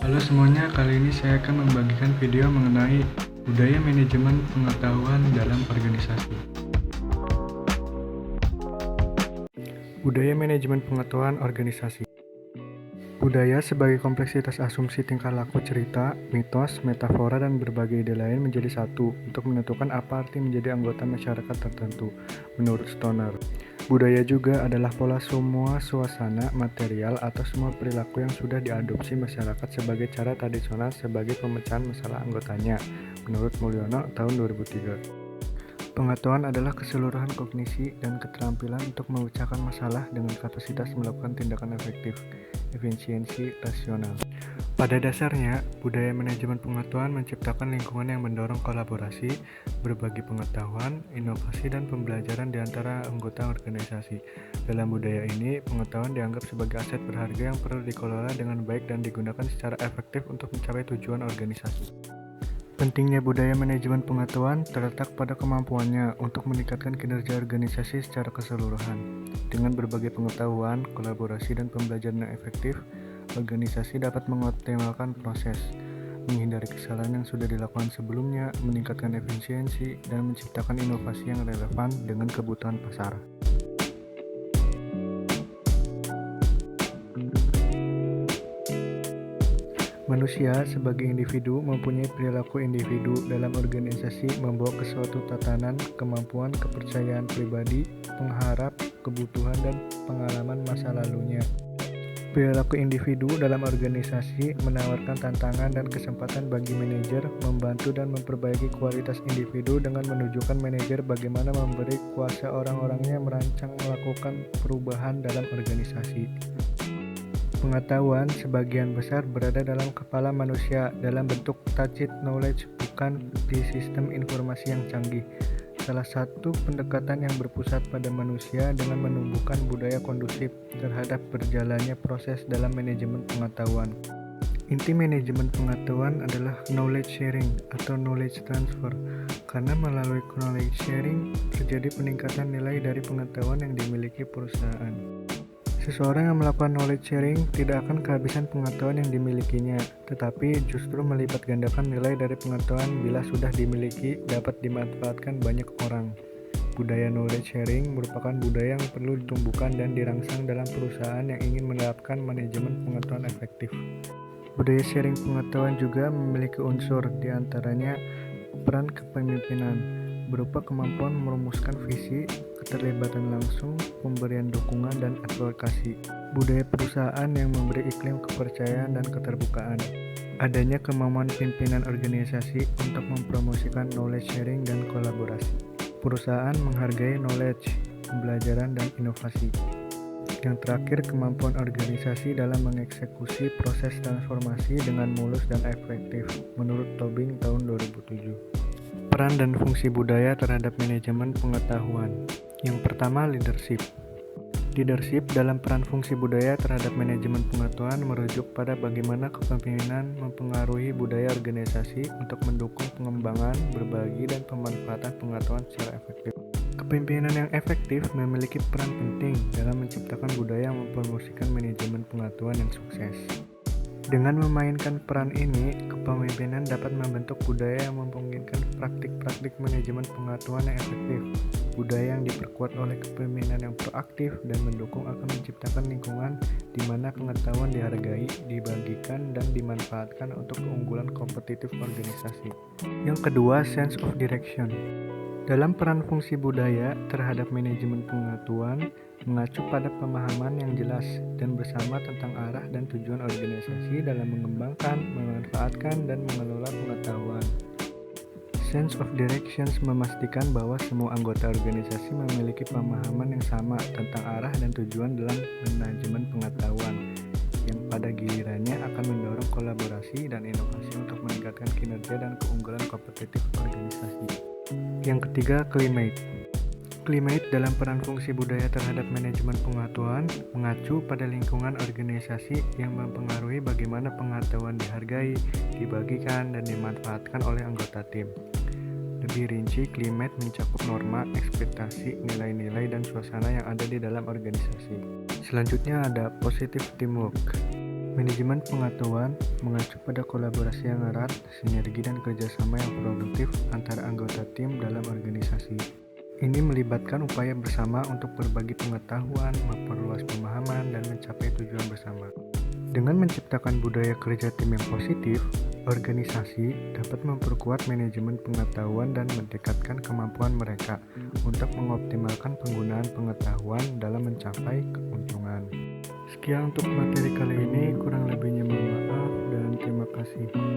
Halo semuanya, kali ini saya akan membagikan video mengenai budaya manajemen pengetahuan dalam organisasi. Budaya manajemen pengetahuan organisasi. Budaya sebagai kompleksitas asumsi tingkah laku cerita, mitos, metafora, dan berbagai ide lain menjadi satu untuk menentukan apa arti menjadi anggota masyarakat tertentu, menurut Stoner. Budaya juga adalah pola semua suasana, material, atau semua perilaku yang sudah diadopsi masyarakat sebagai cara tradisional sebagai pemecahan masalah anggotanya, menurut Mulyono tahun 2003. Pengetahuan adalah keseluruhan kognisi dan keterampilan untuk memecahkan masalah dengan kapasitas melakukan tindakan efektif, efisiensi, rasional. Pada dasarnya, budaya manajemen pengetahuan menciptakan lingkungan yang mendorong kolaborasi, berbagi pengetahuan, inovasi, dan pembelajaran di antara anggota organisasi. Dalam budaya ini, pengetahuan dianggap sebagai aset berharga yang perlu dikelola dengan baik dan digunakan secara efektif untuk mencapai tujuan organisasi. Pentingnya budaya manajemen pengetahuan terletak pada kemampuannya untuk meningkatkan kinerja organisasi secara keseluruhan. Dengan berbagai pengetahuan, kolaborasi, dan pembelajaran yang efektif, organisasi dapat mengoptimalkan proses, menghindari kesalahan yang sudah dilakukan sebelumnya, meningkatkan efisiensi, dan menciptakan inovasi yang relevan dengan kebutuhan pasar. Manusia sebagai individu mempunyai perilaku individu dalam organisasi membawa ke suatu tatanan, kemampuan, kepercayaan pribadi, pengharap, kebutuhan, dan pengalaman masa lalunya. Perilaku individu dalam organisasi menawarkan tantangan dan kesempatan bagi manajer membantu dan memperbaiki kualitas individu dengan menunjukkan manajer bagaimana memberi kuasa orang-orangnya merancang melakukan perubahan dalam organisasi. Pengetahuan sebagian besar berada dalam kepala manusia dalam bentuk tacit knowledge, bukan di sistem informasi yang canggih. Salah satu pendekatan yang berpusat pada manusia dengan menumbuhkan budaya kondusif terhadap berjalannya proses dalam manajemen pengetahuan. Inti manajemen pengetahuan adalah knowledge sharing atau knowledge transfer, karena melalui knowledge sharing terjadi peningkatan nilai dari pengetahuan yang dimiliki perusahaan. Seseorang yang melakukan knowledge sharing tidak akan kehabisan pengetahuan yang dimilikinya, tetapi justru melipat gandakan nilai dari pengetahuan bila sudah dimiliki dapat dimanfaatkan banyak orang. Budaya knowledge sharing merupakan budaya yang perlu ditumbuhkan dan dirangsang dalam perusahaan yang ingin menerapkan manajemen pengetahuan efektif. Budaya sharing pengetahuan juga memiliki unsur diantaranya peran kepemimpinan, berupa kemampuan merumuskan visi, keterlibatan langsung, pemberian dukungan, dan advokasi. Budaya perusahaan yang memberi iklim kepercayaan dan keterbukaan. Adanya kemampuan pimpinan organisasi untuk mempromosikan knowledge sharing dan kolaborasi. Perusahaan menghargai knowledge, pembelajaran, dan inovasi. Yang terakhir, kemampuan organisasi dalam mengeksekusi proses transformasi dengan mulus dan efektif, menurut Tobing tahun 2007. Peran dan fungsi budaya terhadap manajemen pengetahuan. Yang pertama, leadership. Leadership dalam peran fungsi budaya terhadap manajemen pengetahuan merujuk pada bagaimana kepemimpinan mempengaruhi budaya organisasi untuk mendukung pengembangan, berbagi, dan pemanfaatan pengetahuan secara efektif. Kepemimpinan yang efektif memiliki peran penting dalam menciptakan budaya yang mempromosikan manajemen pengetahuan yang sukses. Dengan memainkan peran ini, kepemimpinan dapat membentuk budaya yang memungkinkan praktik-praktik manajemen pengetahuan yang efektif. Budaya yang diperkuat oleh kepemimpinan yang proaktif dan mendukung akan menciptakan lingkungan di mana pengetahuan dihargai, dibagikan, dan dimanfaatkan untuk keunggulan kompetitif organisasi. Yang kedua, sense of direction. Dalam peran fungsi budaya terhadap manajemen pengetahuan, mengacu pada pemahaman yang jelas dan bersama tentang arah dan tujuan organisasi dalam mengembangkan, memanfaatkan, dan mengelola pengetahuan. Sense of directions memastikan bahwa semua anggota organisasi memiliki pemahaman yang sama tentang arah dan tujuan dalam manajemen pengetahuan, yang pada gilirannya akan mendorong kolaborasi dan inovasi untuk meningkatkan kinerja dan keunggulan kompetitif organisasi. Yang ketiga, climate. Climate dalam peran fungsi budaya terhadap manajemen pengetahuan mengacu pada lingkungan organisasi yang mempengaruhi bagaimana pengetahuan dihargai, dibagikan, dan dimanfaatkan oleh anggota tim. Lebih rinci, climate mencakup norma, ekspektasi, nilai-nilai, dan suasana yang ada di dalam organisasi. Selanjutnya ada positive teamwork. Manajemen pengetahuan mengacu pada kolaborasi yang erat, sinergi dan kerjasama yang produktif antara anggota tim dalam organisasi. Ini melibatkan upaya bersama untuk berbagi pengetahuan, memperluas pemahaman, dan mencapai tujuan bersama. Dengan menciptakan budaya kerja tim yang positif, organisasi dapat memperkuat manajemen pengetahuan dan meningkatkan kemampuan mereka untuk mengoptimalkan penggunaan pengetahuan dalam mencapai keuntungan. Sekian untuk materi kali ini, kurang lebihnya mohon maaf dan terima kasih.